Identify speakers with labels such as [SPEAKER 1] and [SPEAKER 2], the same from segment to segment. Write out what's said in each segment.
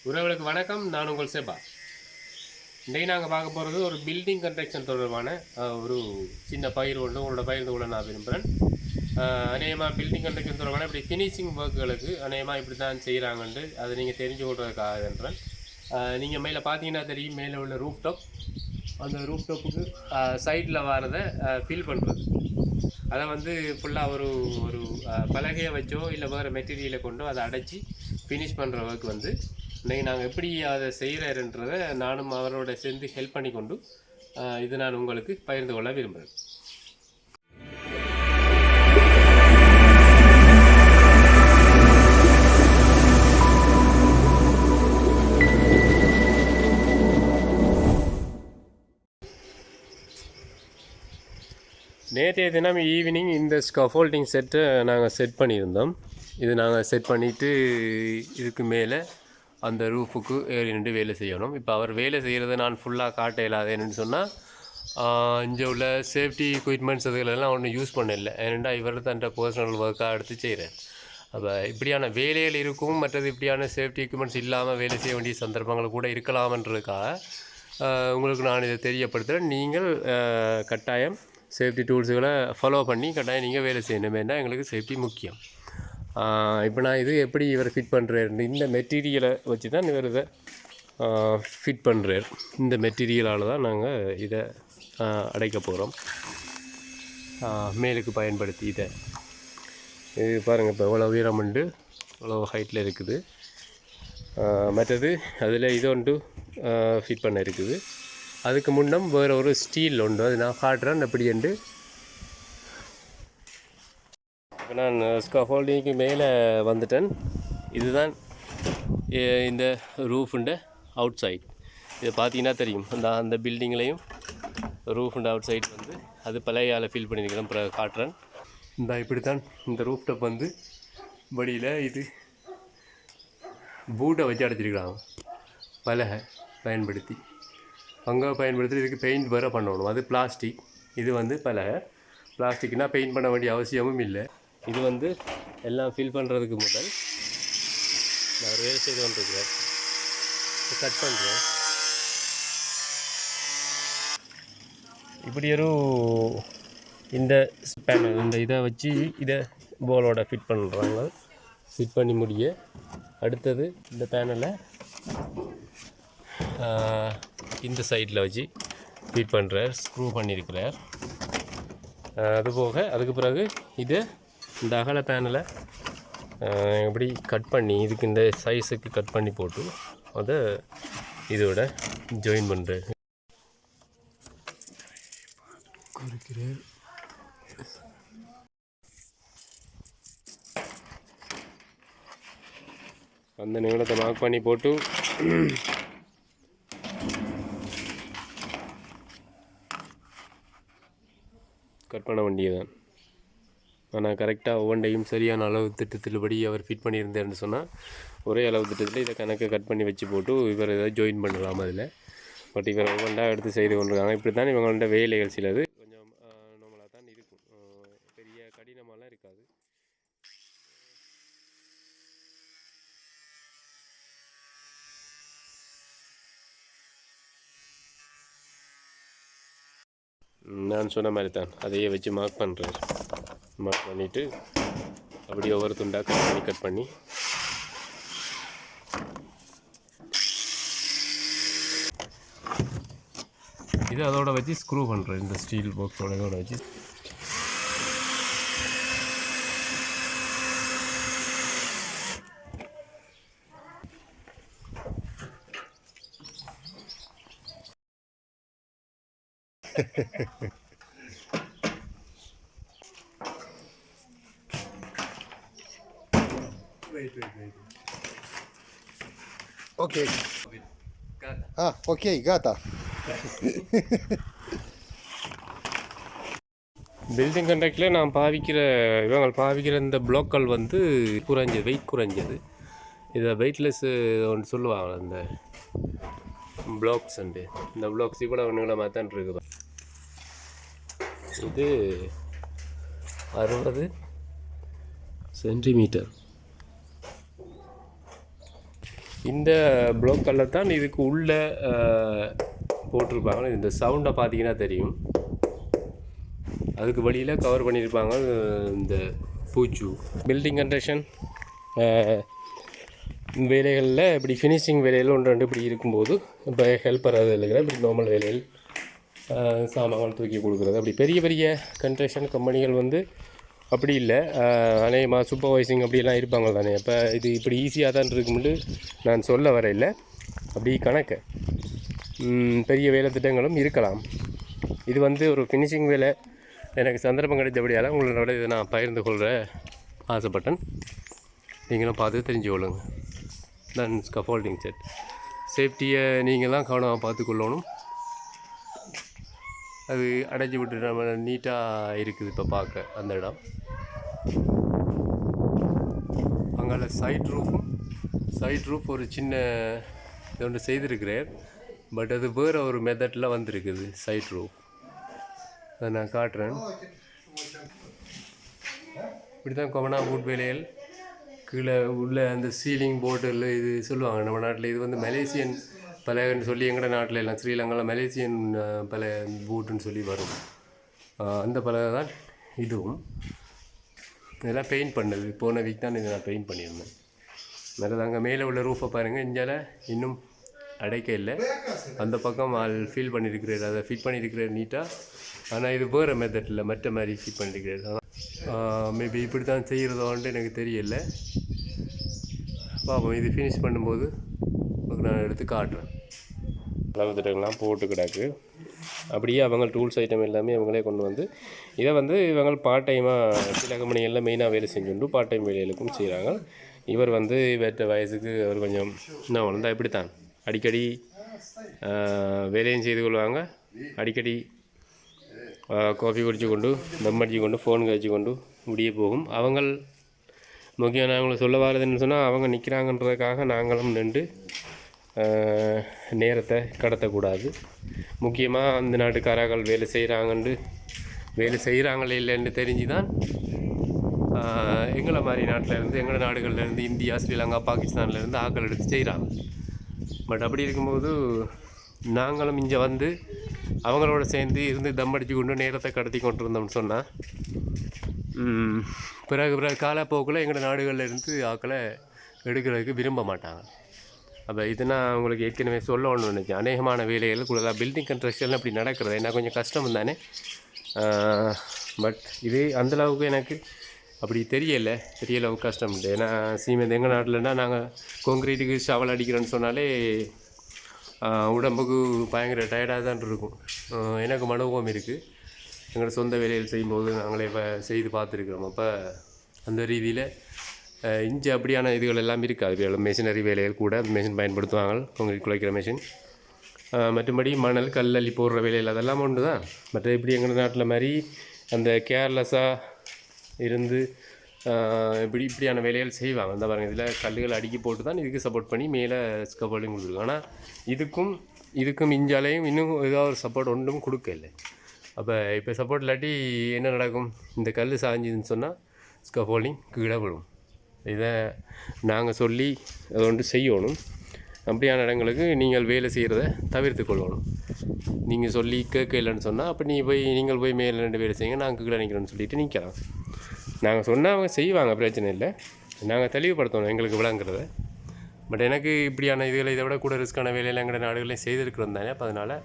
[SPEAKER 1] உறவுகளுக்கு வணக்கம். நான் உங்கள் சேபா. இன்றைக்கு நாங்கள் பார்க்க போகிறது ஒரு பில்டிங் கன்ஸ்ட்ரக்ஷன் தொடர்பான ஒரு சின்ன பயிர் ஒன்று உங்களோட பயிர்ந்து கொள்ள நான் விரும்புகிறேன். அநேகமாக பில்டிங் கன்ஸ்ட்ரக்ஷன் தொடர்பான இப்படி ஃபினிஷிங் ஒர்க்குகளுக்கு அநேகமாக இப்படி தான் செய்கிறாங்கன்ட்டு அதை நீங்கள் தெரிஞ்சு கொள்வதற்காக என்றேன். நீங்கள் மேலே பார்த்தீங்கன்னா தெரியும், மேலே உள்ள ரூஃப் டாப், அந்த ரூஃப் டாப்புக்கு சைடில் வரதை ஃபில் பண்ணுறது. அதை வந்து ஃபுல்லாக ஒரு ஒரு பலகையை வச்சோ இல்லை வேறு மெட்டீரியலை கொண்டோ அதை அடைச்சி ஃபினிஷ் பண்ணுற ஒர்க் வந்து இன்றைக்கி நாங்கள் எப்படி அதை செய்கிறன்றதை நானும் அவரோட சேர்ந்து ஹெல்ப் பண்ணி கொண்டு இது நான் உங்களுக்கு பகிர்ந்து கொள்ள விரும்புகிறேன். நேற்றைய தினம் ஈவினிங் இந்த ஸ்கஃபோல்டிங் செட்டை நாங்கள் செட் பண்ணியிருந்தோம். இது நாங்கள் செட் பண்ணிவிட்டு இதுக்கு மேலே அந்த ரூஃபுக்கு ஏறி நின்று வேலை செய்யணும். இப்போ அவர் வேலை செய்கிறத நான் ஃபுல்லாக காட்ட இல்லாத என்னென்னு சொன்னால், இங்கே உள்ள சேஃப்டி எக்யூப்மெண்ட்ஸ் அதுகளெல்லாம் ஒன்றும் யூஸ் பண்ணல. ஏன்னா இவர் தன் பர்சனல் ஒர்க்காக எடுத்து செய்கிறேன். அப்போ இப்படியான வேலைகள் இருக்கும், மற்றது இப்படியான சேஃப்டி எக்யூப்மெண்ட்ஸ் இல்லாமல் வேலை செய்ய வேண்டிய சந்தர்ப்பங்கள் கூட இருக்கலாமன்றதுக்காக உங்களுக்கு நான் இதை தெரியப்படுத்துகிறேன். நீங்கள் கட்டாயம் சேஃப்டி டூல்ஸுகளை ஃபாலோ பண்ணி கட்டாயம் நீங்கள் வேலை செய்யணும். ஏன்னா எங்களுக்கு சேஃப்டி முக்கியம். இப்போ நான் இது எப்படி இவர் ஃபிட் பண்ணுறாரு, இந்த மெட்டீரியலை வச்சு தான் இவர் இதை ஃபிட் பண்ணுறார். இந்த மெட்டீரியலால் தான் நாங்கள் இதை அடைக்க போகிறோம், மேலுக்கு பயன்படுத்தி. இதை இது பாருங்கள், இப்போ எவ்வளோ உயரம் உண்டு, எவ்வளோ ஹைட்டில் இருக்குது. மற்றது அதில் இது ஒன்று ஃபிட் பண்ண இருக்குது. அதுக்கு முன்னம் வேறு ஒரு ஸ்டீல் உண்டு, அது நான் காட்டுறேன் எப்படி என்று. இப்போ நான் ஸ்கஃபோல்டிங்க்கு மேலே வந்துட்டேன். இதுதான் இந்த ரூஃபுண்ட அவுட் சைட். இதை பார்த்தீங்கன்னா தெரியும், அந்த பில்டிங்லேயும் ரூஃபுண்ட அவுட் சைட் வந்து அது பழையால் ஃபில் பண்ணியிருக்கிறேன். அப்புறம் காட்டுறேன். இந்த இப்படி தான் இந்த ரூஃப் டாப் வந்து வழியில் இது பூட்டை வச்சு அடைச்சிருக்கிறாங்க, பலகை பயன்படுத்தி. அங்கே பயன்படுத்தி இதுக்கு பெயிண்ட் வேறு பண்ணணும். அது பிளாஸ்டிக், இது வந்து பலகை. பிளாஸ்டிக்னால் பெயிண்ட் பண்ண வேண்டிய அவசியமும் இல்லை. இது வந்து எல்லாம் ஃபில் பண்ணுறதுக்கு முதல் நான் ஒரு வேலை செய்து கொண்டிருக்கிறேன். கட் பண்ணுறேன். இப்படி ஒரு இந்த பேனல், இந்த இதை வச்சு இதை போலோட ஃபிட் பண்ணுறாங்க. ஃபிட் பண்ணி முடிய அடுத்தது இந்த பேனலை இந்த சைடில் வச்சு ஃபிட் பண்ணுறார், ஸ்க்ரூ பண்ணியிருக்கிறார். அதுபோக அதுக்கு பிறகு இது இந்த அகல பேனலை எப்படி கட் பண்ணி இதுக்கு இந்த சைஸுக்கு கட் பண்ணி போட்டு அதை இதோட ஜாயின் பண்ணுறார். அந்த நீளத்தை மார்க் பண்ணி போட்டு கட் பண்ண வேண்டியதான். ஆனால் கரெக்டாக ஒவ்வொன்றையும் சரியான அளவு திட்டத்தில்படி அவர் ஃபிட் பண்ணியிருந்தார்னு சொன்னால் ஒரே அளவு திட்டத்தில் இதை கணக்கை கட் பண்ணி வச்சு போட்டு இவர் ஏதாவது ஜாயின் பண்ணலாம் அதில். பட் இவர் ஒவ்வொன்றா எடுத்து செய்து கொண்டிருக்காங்க. இப்படி தான் இவங்கள்ட்ட வேலைகள் சிலது கொஞ்சம் நார்மலாக தான் இருக்கும், பெரிய கடினமாலாம் இருக்காது. நான் சொன்ன மாதிரி தான் அதையே வச்சு மார்க் பண்ணுறேன். மார்க் பண்ணிவிட்டு அப்படியே ஒவ்வொரு துண்டாக கட் பண்ணி இது அதோட வச்சு ஸ்க்ரூ பண்ணுறேன். இந்த ஸ்டீல் பாக்ஸோட இதோட வச்சு
[SPEAKER 2] Okay. Okay, gata.
[SPEAKER 1] பில்டிங் கண்ட்ராக்டில் நான் இவங்க பாவிக்கிற இந்த பிளாக்கள் வந்து வெயிட் குறைஞ்சது. இதை வெயிட்லெஸ் ஒன்று சொல்லுவாங்க இந்த பிளாக்ஸ். இந்த பிளாக்ஸ் இவ்வளோ நீளமாக தான் இருக்குது. இது 60 சென்டிமீட்டர். இந்த ப்ளூ கலர் தான் இதுக்கு உள்ளே போட்டிருப்பாங்க. இந்த சவுண்டை பார்த்தீங்கன்னா தெரியும். அதுக்கு வழியில் கவர் பண்ணியிருப்பாங்க இந்த பூச்சு. பில்டிங் கன்ஸ்ட்ரக்ஷன் வேலைகளில் இப்படி ஃபினிஷிங் வேலைகள் ஒன்று ரெண்டு இப்படி இருக்கும்போது இப்போ ஹெல்ப்பர் அது இல்லைங்கிற இப்படி நார்மல் வேலைகள் சாமான்கள் தூக்கி கொடுக்குறது. அப்படி பெரிய பெரிய கன்ஸ்ட்ரக்ஷன் கம்பெனிகள் வந்து அப்படி இல்லை. அநேகமாக சூப்பர்வைசிங் அப்படிலாம் இருப்பாங்க தானே. அப்போ இது இப்படி ஈஸியாக தான் இருக்கும்னு நான் சொல்ல வரையில் அப்படி கணக்கு பெரிய வேலை திட்டங்களும் இருக்கலாம். இது வந்து ஒரு ஃபினிஷிங் வேலை எனக்கு சந்தர்ப்பம் கிடைத்தபடியால் உங்களோட இதை நான் பகிர்ந்து கொள்கிற ஆசைப்பட்டேன். நீங்களும் பார்த்து தெரிஞ்சு கொள்ளுங்க. தென் ஸ்கஃபோல்டிங் செட் சேஃப்டியை நீங்கள் தான் கவனமாக பார்த்துக்கொள்ளணும். அது அடைச்சி விட்டு நம்ம நீட்டாக இருக்குது இப்போ பார்க்க அந்த இடம். அங்கே சைட் ரூஃப் ஒரு சின்ன இது ஒன்று செய்திருக்கிறேன். பட் அது வேறு ஒரு மெத்தடில் வந்திருக்குது சைட் ரூஃப். அதை நான் காட்டுறேன். இப்படி தான் கொமனா வுட் வேலைகள் கீழே உள்ள அந்த சீலிங் போர்டில் இது சொல்லுவாங்க நம்ம நாட்டில். இது வந்து மலேசியன் பலகைன்னு சொல்லி எங்கட நாட்டில் எல்லாம் ஸ்ரீலங்காவில் மலேசியன் பலகை பூட்டுன்னு சொல்லி வரும். அந்த பலகை தான் இதுவும். இதெல்லாம் பெயிண்ட் பண்ணது போன வீக் தான் இதை நான் பெயிண்ட் பண்ணியிருந்தேன். மேலே அங்கே மேலே உள்ள ரூஃபை பாருங்கள். இஞ்சால இன்னும் அடைக்க இல்லை. அந்த பக்கம் ஃபில் பண்ணியிருக்கிறார், அதை ஃபிட் பண்ணியிருக்கிறார் நீட்டாக. ஆனால் இது வேறு மெத்தடில் மற்ற மாதிரி ஃபிட் பண்ணியிருக்கிறார். மேபி இப்படி தான் செய்கிறதோன்ட்டு எனக்கு தெரியல. பார்ப்போம். இது ஃபினிஷ் பண்ணும்போது நான் எடுத்து காட்டுறேன். அளவு திட்டங்கள்லாம் போட்டு கிடக்கு. அப்படியே அவங்க டூல்ஸ் ஐட்டம் எல்லாமே இவங்களே கொண்டு வந்து இதை வந்து இவங்க பார்ட் டைமாக சில கம்பெனிகளில் மெயினாக வேலை செஞ்சுட்டு பார்ட் டைம் வேலைகளுக்கும் செய்கிறாங்க. இவர் வந்து இவற்ற வயசுக்கு அவர் கொஞ்சம் இன்னும் வளர்ந்தா இப்படி தான் அடிக்கடி வேலையும் செய்து கொள்வாங்க. அடிக்கடி காஃபி குடிச்சு கொண்டு தம் அடிச்சு கொண்டு ஃபோன் கழிச்சு கொண்டு முடிய போகும். அவங்க முக்கியம் நாங்களை சொல்ல வரதுன்னு சொன்னால் அவங்க நிற்கிறாங்கன்றதுக்காக நாங்களும் நின்று நேரத்தை கடத்தக்கூடாது. முக்கியமாக அந்த நாட்டுக்காரர்கள் வேலை செய்கிறாங்களே இல்லைன்னு தெரிஞ்சு தான் எங்களை மாதிரி நாட்டிலேருந்து எங்களோட நாடுகள்லேருந்து இந்தியா, ஸ்ரீலங்கா, பாகிஸ்தான்லேருந்து ஆக்கள் எடுத்து செய்கிறாங்க. பட் அப்படி இருக்கும்போது நாங்களும் இங்கே வந்து அவங்களோட சேர்ந்து இருந்து தம் அடித்து கொண்டு நேரத்தை கடத்தி கொண்டு இருந்தோம்னு சொன்னால் பிறகு காலப்போக்கில் எங்களோட நாடுகளில் இருந்து ஆக்களை எடுக்கிறதுக்கு விரும்ப மாட்டாங்க. அப்போ இது நான் உங்களுக்கு ஏற்கனவே சொல்லணும்னு நினச்சேன். அநேகமான வேலைகள் கூட பில்டிங் கன்ஸ்ட்ரக்ஷனில் அப்படி நடக்கிறது என்ன கொஞ்சம் கஷ்டம் தானே. பட் இது அந்தளவுக்கு எனக்கு அப்படி தெரியலை, பெரிய அளவுக்கு கஷ்டம் இல்லை. ஏன்னா சீமெண்ட் எங்கள் நாட்டில்னா நாங்கள் கான்க்ரீட்டுக்கு ஷவல் அடிக்கிறோன்னு சொன்னாலே உடம்புக்கு பயங்கர டயர்டாக தான் இருக்கும். எனக்கு அனுபவம் இருக்குது. எங்களோட சொந்த வேலைகள் செய்யும்போது நாங்களே இப்போ செய்து பார்த்துருக்குறோம். அப்போ அந்த ரீதியில் இஞ்சி அப்படியான இதுகள் எல்லாம் இருக்காது. மெஷினரி வேலைகள் கூட மெஷின் பயன்படுத்துவாங்க, கான்க்ரீட் குலைக்கிற மெஷின். மற்றபடி மணல் கல்லள்ளி போடுற வேலைகள் அதெல்லாம் ஒன்று தான். மற்ற இப்படி எங்கள் நாட்டில் மாதிரி அந்த கேர்லெஸ்ஸாக இருந்து இப்படியான வேலைகள் செய்வாங்க. அந்த பாருங்கள், இதில் கல்லுகள் அடுக்கி போட்டு தான் இதுக்கு சப்போர்ட் பண்ணி மேலே ஸ்கஃபோல்டிங் கொடுத்துருக்காங்க. ஆனால் இதுக்கும் இஞ்சாலையும் இன்னும் ஏதாவது ஒரு சப்போர்ட் ஒன்றும் கொடுக்கல. அப்போ இப்போ சப்போர்ட் இல்லாட்டி என்ன நடக்கும்? இந்த கல் சாஞ்சிதுன்னு சொன்னால் ஸ்கஃபோல்டிங் கீழே விடும். இதை நாங்கள் சொல்லி அதை ஒன்று செய்யணும். அப்படியான இடங்களுக்கு நீங்கள் வேலை செய்கிறத தவிர்த்து கொள்ளணும். நீங்கள் சொல்லி கேட்கலன்னு சொன்னால் அப்போ நீங்கள் போய் மேலே ரெண்டு வேலை செய்யுங்க, நாங்கள் கீழே நிற்கிறோன்னு சொல்லிட்டு நிற்கலாம். நாங்கள் சொன்னால் அவங்க செய்வாங்க, பிரச்சனை இல்லை. நாங்கள் தெளிவுபடுத்தணும் எங்களுக்கு விளங்குறத. பட் எனக்கு இப்படியான இதுகளை இதை விட கூட ரிஸ்க்கான வேலையில் எங்களோட நாடுகளையும் செய்திருக்கிறோம் தானே. அப்போ அதனால்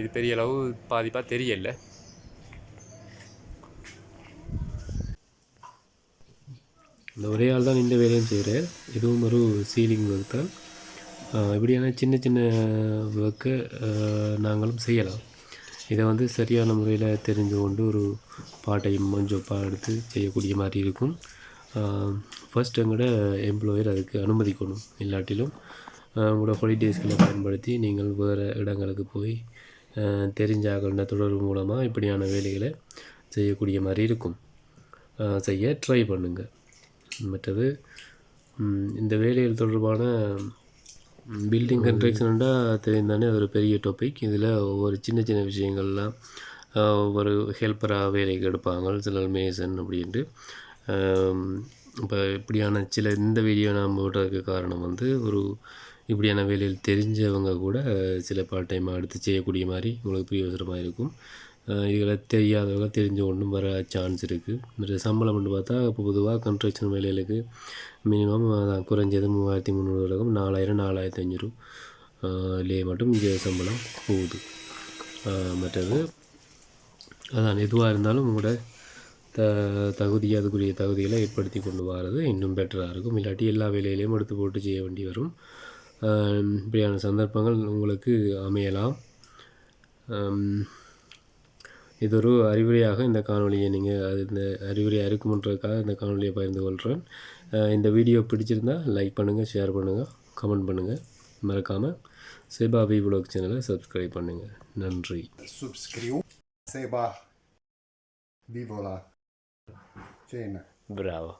[SPEAKER 1] இது பெரிய அளவு பாதிப்பாக தெரியல. இந்த ஒரே ஆள் தான் இந்த வேலையும் செய்கிறார். இதுவும் ஒரு சீலிங் ஒர்க் தான். இப்படியான சின்ன சின்ன ஒர்க்கை நாங்களும் செய்யலாம். இதை வந்து சரியான முறையில் தெரிஞ்சு கொண்டு ஒரு பார்ட்டைம் ஜாப்பாக எடுத்து செய்யக்கூடிய மாதிரி இருக்கும். ஃபர்ஸ்ட் எங்களோட எம்ப்ளாயர் அதுக்கு அனுமதிக்கணும். இல்லாட்டிலும் உங்களோட ஹாலிடேஸ்களை பயன்படுத்தி நீங்கள் வேறு இடங்களுக்கு போய் தெரிஞ்சாகன தொடர்பு மூலமாக இப்படியான வேலைகளை செய்யக்கூடிய மாதிரி இருக்கும். செய்ய ட்ரை பண்ணுங்கள். மற்றது இந்த வேலைகள் தொடர்பான பில்டிங் கன்ஸ்ட்ரக்ஷன்டா தெரிந்தானே அது ஒரு பெரிய டாபிக். இதில் ஒவ்வொரு சின்ன சின்ன விஷயங்கள்லாம் ஒவ்வொரு ஹெல்ப்பராக வேலைக்கு எடுப்பாங்க, சிலர் மேசன் அப்படின்ட்டு. இப்போ இப்படியான இந்த வீடியோ நான் போடுறதுக்கு காரணம் வந்து இப்படியான வேலையில் தெரிஞ்சவங்க கூட சில பார்ட் டைம் எடுத்து செய்யக்கூடிய மாதிரி உங்களுக்கு பிரயோஜனமாக இருக்கும். இதில் தெரியாதவங்க தெரிஞ்ச ஒன்றும் வர சான்ஸ் இருக்குது. மற்ற சம்பளம் மட்டும் பார்த்தா இப்போ பொதுவாக கன்ஸ்ட்ரக்ஷன் வேலைகளுக்கு மினிமம் குறைஞ்சது 3300 ரகம் 4000 4500 லே மட்டும் இங்கே சம்பளம் போகுது. மற்றது அதான் எதுவாக இருந்தாலும் உங்களோட அதுக்குரிய தகுதிகளை ஏற்படுத்தி கொண்டு வர்றது இன்னும் பெட்டராக இருக்கும். இல்லாட்டி எல்லா வேலையிலையும் எடுத்து போட்டு செய்ய வேண்டி வரும். இப்படியான சந்தர்ப்பங்கள் உங்களுக்கு அமையலாம். இது ஒரு அறிவுரையாக இந்த காணொலியை இந்த அறிவுரையாக இருக்கும்ன்றதுக்காக இந்த காணொலியை பகிர்ந்து கொள்கிறேன். இந்த வீடியோ பிடிச்சிருந்தால் லைக் பண்ணுங்கள், ஷேர் பண்ணுங்கள், கமெண்ட் பண்ணுங்கள். மறக்காமல் சேபா விவ்லாக் சேனலை சப்ஸ்கிரைப் பண்ணுங்கள். நன்றி.
[SPEAKER 2] Subscriu. Seba. Vivola. Cena.
[SPEAKER 1] Bravo.